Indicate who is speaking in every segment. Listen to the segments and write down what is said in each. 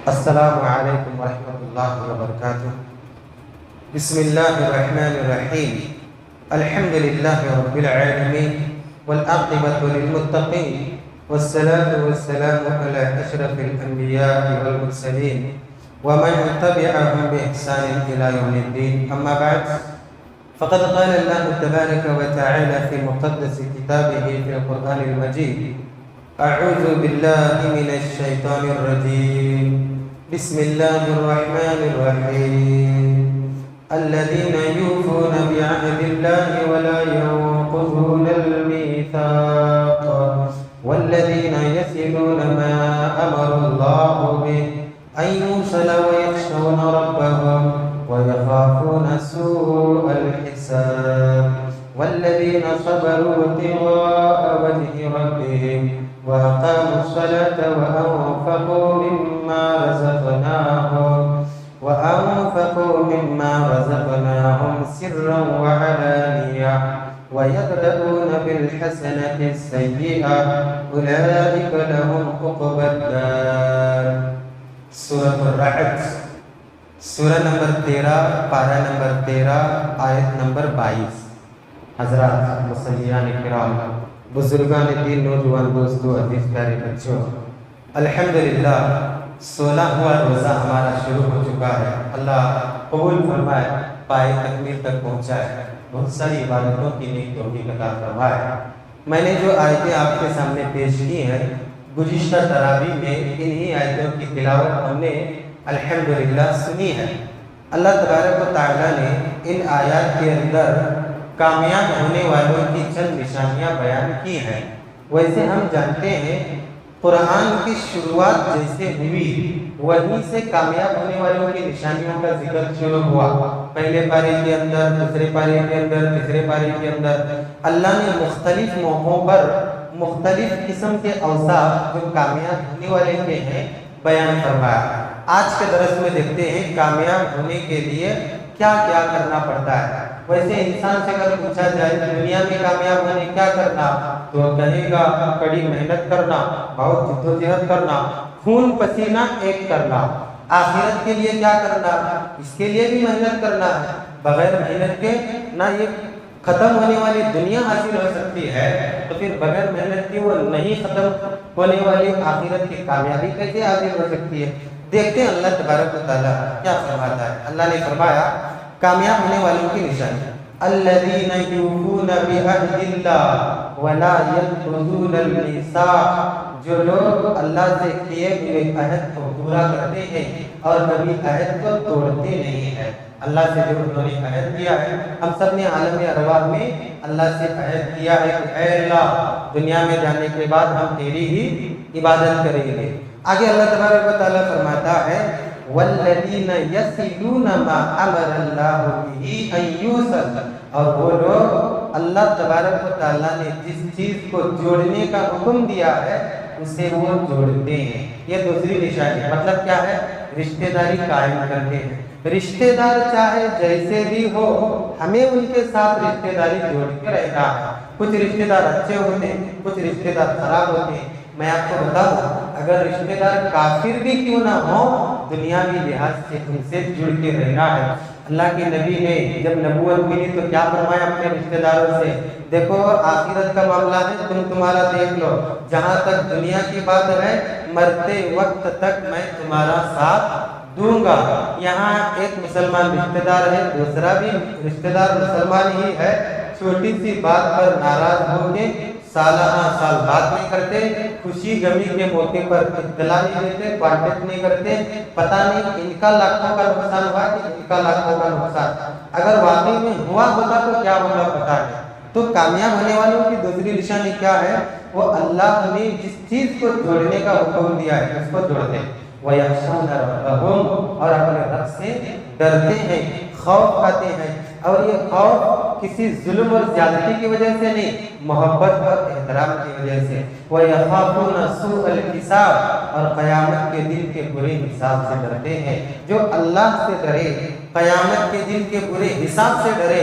Speaker 1: السلام علیکم ورحمۃ اللہ وبرکاتہ۔ بسم اللہ الرحمن الرحیم۔ الحمد للہ رب العالمین والعاقبۃ للمتقین والصلاة والسلام علی اشرف الانبیاء والمرسلین ومن تبعهم بإحسان إلى يوم الدین، اما بعد فقد قال اللہ تبارک وتعالى في مقدس کتابه في القرآن المجید: اعوذ باللہ من الشیطان الرجیم، بسم اللہ الرحمن الرحیم۔ الذین یوفون بعہد اللہ ولا ينقضون المیثاق والذین یصلون ما امر اللہ به ان یوصل ویخشون ربهم ويخافون سوء الحساب والذين صبروا ابتغاء وجه ربهم وأقاموا الصلاة وأنفقوا مما رزقناهم سرا وعلانية ويدرؤون بالحسنة السيئة أولئك لهم عقبى الدار۔ سورۃ الرعد، سورہ نمبر 13، پارہ نمبر 13، آیت نمبر 22۔ حضرات، مصلیان کرام، بزرگان دین، نوجوان دوستو، عزیز پیارے بچوں، الحمدللہ 16واں روزہ ہمارا شروع ہو چکا ہے۔ اللہ قبول فرمائے، پائے تکمیل تک پہنچائے، بہت ساری عبادتوں کی نیک توفیق عطا فرمائے۔ میں نے جو آیتیں آپ کے سامنے پیش کی ہیں، گزشتہ تراویح میں انہی آیتوں کی تلاوت ہم نے الحمدللہ سنی ہے۔ اللہ تبارک و تعالیٰ نے ان آیات کے اندر کامیاب ہونے والوں کی چند نشانیاں بیان کی ہیں۔ ویسے ہم جانتے ہیں قرآن کی شروعات جیسے ہوئی وہیں سے کامیاب ہونے والوں کی نشانیوں کا ذکر شروع ہوا۔ پہلے پارے کے اندر، دوسرے پارے کے اندر، تیسرے پارے کے اندر اللہ نے مختلف موقعوں پر مختلف قسم کے اوصاف جو کامیاب ہونے والے کے ہیں بیان فرمایا۔ آج کے درس میں دیکھتے ہیں کامیاب ہونے کے لیے کیا کیا کرنا پڑتا ہے۔ ویسے انسان سے اگر پوچھا جائے دنیا میں کامیاب ہونے کیا کرنا، تو کہے گا کڑی محنت کرنا، بہت جدوجہد کرنا، خون پسینہ ایک کرنا۔ آخرت کے لیے کیا کرنا، اس کے لیے بھی محنت کرنا ہے۔ بغیر محنت کے نہ یہ ختم ہونے والی دنیا حاصل ہو سکتی ہے، تو پھر بغیر محنت کی وہ نہیں ختم ہونے والی آخرت کی کامیابی کیسے حاصل ہو سکتی ہے۔ دیکھتے ہیں اللہ تبارک و تعالیٰ کیا فرماتا ہے۔ اللہ نے فرمایا کامیاب ہونے والوں کی نشانی: الذین یوفون بعہد اللہ ولا ینقضون المیثاق، جو لوگ اللہ سے کیے ہوئے عہد کو پورا کرتے ہیں اور کبھی عہد کو توڑتے نہیں ہیں۔ اللہ سے جو انہوں نے عہد کیا ہے، ہم سب نے عالم ارواح میں اللہ سے عہد کیا ہے کہ اے اللہ، دنیا میں جانے کے بعد ہم تیری ہی عبادت کریں گے۔ آگے اللہ تبارک و تعالیٰ فرماتا ہے والذین یصلون ما امر اللہ بہ ان یوصل، اور وہ لوگ اللہ تبارک و تعالیٰ نے جس چیز کو جوڑنے کا حکم دیا ہے اسے وہ جوڑتے ہیں۔ یہ دوسری نشانی، مطلب کیا ہے؟ رشتہ داری قائم کرتے ہیں۔ رشتہ دار چاہے جیسے بھی ہو، ہمیں ان کے ساتھ رشتہ داری جوڑ کے رہنا ہے۔ کچھ رشتہ دار اچھے ہوتے ہیں، کچھ رشتہ دار خراب ہوتے ہیں۔ میں آپ کو بتاؤں، اگر رشتہ دار کافر بھی کیوں نہ ہو، دنیاوی لحاظ سے ان سے جڑ کے رہنا ہے۔ اللہ کے نبی نے جب نبوت ملی تو کیا فرمایا اپنے رشتہ داروں سے؟ دیکھو آخرت کا معاملہ ہے، تمہارا دیکھ لو، جہاں تک دنیا کی بات ہے مرتے وقت تک میں تمہارا ساتھ دوں گا۔ یہاں ایک مسلمان رشتہ دار ہے، دوسرا بھی رشتہ دار مسلمان ہی ہے، چھوٹی سی بات پر ناراض ہو کے سالانہ سال بات نہیں کرتے، خوشی غمی کے موقع پر اطلاع نہیں دیتے، کانٹیکٹ نہیں کرتے، پتہ نہیں ان کا لاکھوں کا نقصان ہوا کہ ان کا لاکھوں کا نقصان، اگر واقعی میں ہوا ہوتا تو کیا ہوگا پتہ نہیں۔ تو کامیاب ہونے والوں کی دوسری نشانی کیا ہے؟ وہ اللہ نے جس چیز کو جوڑنے کا حکم دیا ہے اس کو جوڑتے ہیں۔ وَيَخْشَوْنَ رَبَّهُمْ، اور اپنے رب سے ڈرتے ہیں، خوف کھاتے ہیں، اور یہ خوف کسی ظلم اور زیادتی کی وجہ سے نہیں، محبت اور احترام کی وجہ سے۔ وَيَخَافُونَ سُوءَ الْحِسَابِ، اور قیامت کے دن کے برے حساب سے ڈرتے ہیں۔ جو اللہ سے ڈرے، قیامت کے دن کے برے حساب سے ڈرے،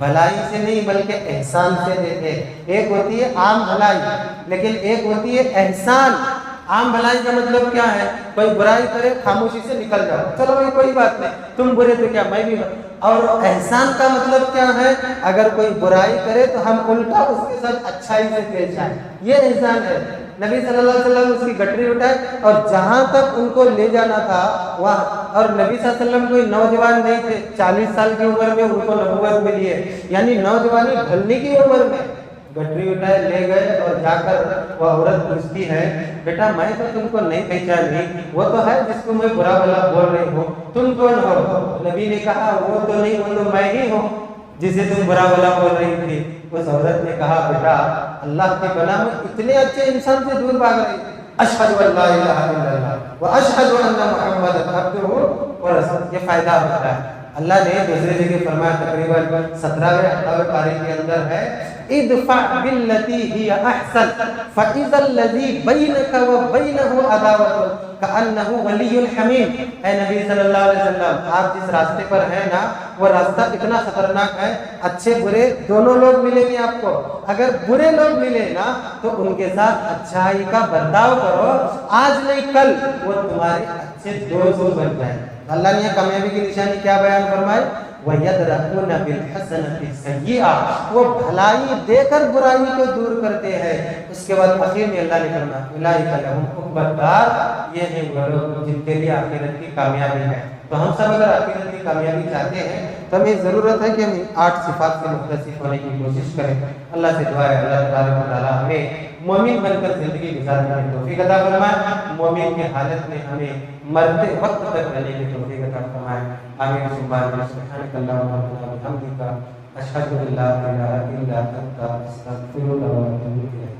Speaker 1: بھلائی سے نہیں بلکہ احسان سے دیتے. ایک ہوتی ہے عام بھلائی لیکن ایک ہوتی ہے احسان. عام بھلائی کا مطلب کیا ہے؟ کوئی برائی کرے خاموشی سے نکل جاؤ, چلو بھائی کوئی بات نہیں, تم برے تو کیا میں بھی. اور احسان کا مطلب کیا ہے؟ اگر کوئی برائی کرے تو ہم الٹا اس کے ساتھ اچھائی سے پیش آئیں, یہ احسان ہے. نبی صلی اللہ علیہ وسلم اس کی گٹری اٹھائے اور جہاں تک ان کو لے جانا تھا وہاں, اور نبی صلی اللہ علیہ وسلم کوئی نوجوان نہیں تھے, 40 سال کی عمر میں ان کو نبوت ملی ہے, یعنی نوجوانی ڈھلنے کی عمر میں. گٹری اٹھائے لے گئے اور جا کر وہ عورت پوچھتی ہے, بیٹا میں تو تم کو نہیں پہچانی, وہ تو ہے جس کو میں برا بھلا بول رہی ہوں, تم کون ہو؟ نبی نے کہا وہ تو نہیں, وہ تو میں ہی ہوں جسے تم برا بھلا بول رہی تھی. اس عورت نے کہا, بیٹا اللہ کے بنا میں اتنے اچھے انسان سے دور بھاگ رہی تھی, اشہد ان لا الہ الا اللہ واشہد ان محمد عبدہ ورسولہ. یہ فائدہ ہوتا ہے. اللہ نے دوسرے جگہ فرمایا تقریباً 17ویں پارے کے اندر ہے, ادفع باللتی ہی احسن فاذا الذی بینک وبینہ عداوۃ کأنہ ولی حمیم. اے نبی صلی اللہ علیہ وسلم, آپ جس راستے پر ہیں نا وہ راستہ اتنا خطرناک ہے, اچھے برے دونوں لوگ ملیں گے آپ کو. اگر برے لوگ ملے نا تو ان کے ساتھ اچھائی کا برتاؤ کرو, آج نہیں کل وہ تمہارے اچھے دوست بن جائیں. اللہ نے کامیابی کی نشانی کیا بیان فرمائی؟ وَيَدْرَؤُونَ بِالْحَسَنَةِ السَّيِّئَةَ, وہ بھلائی دے کر برائی کو دور کرتے ہیں. اس کے بعد آخر میں اللہ نے فرمایا اولئک لہم عقبی الدار, یہ ہیں وہ لوگ جن کے لیے آخرت کی کامیابی ہے. تو ہم سب اگر آخرت کی کامیابی چاہتے ہیں تو ہمیں ضرورت ہے کہ ہم 8 صفات سے متصف ہونے کی کوشش کریں. اللہ سے دعا ہے اللہ تبارک و تعالیٰ ہمیں مومن بن کر زندگی گزارنے کی توفیق عطا فرمائے, مومن کی حالت میں ہمیں مرتے وقت تک رہنے کی توفیق عطا فرمائے. آمین ثم آمین. سبحانک اللہم ربنا وبحمدک اشہد ان لا الہ الا انت استغفرک و اتوب الیک.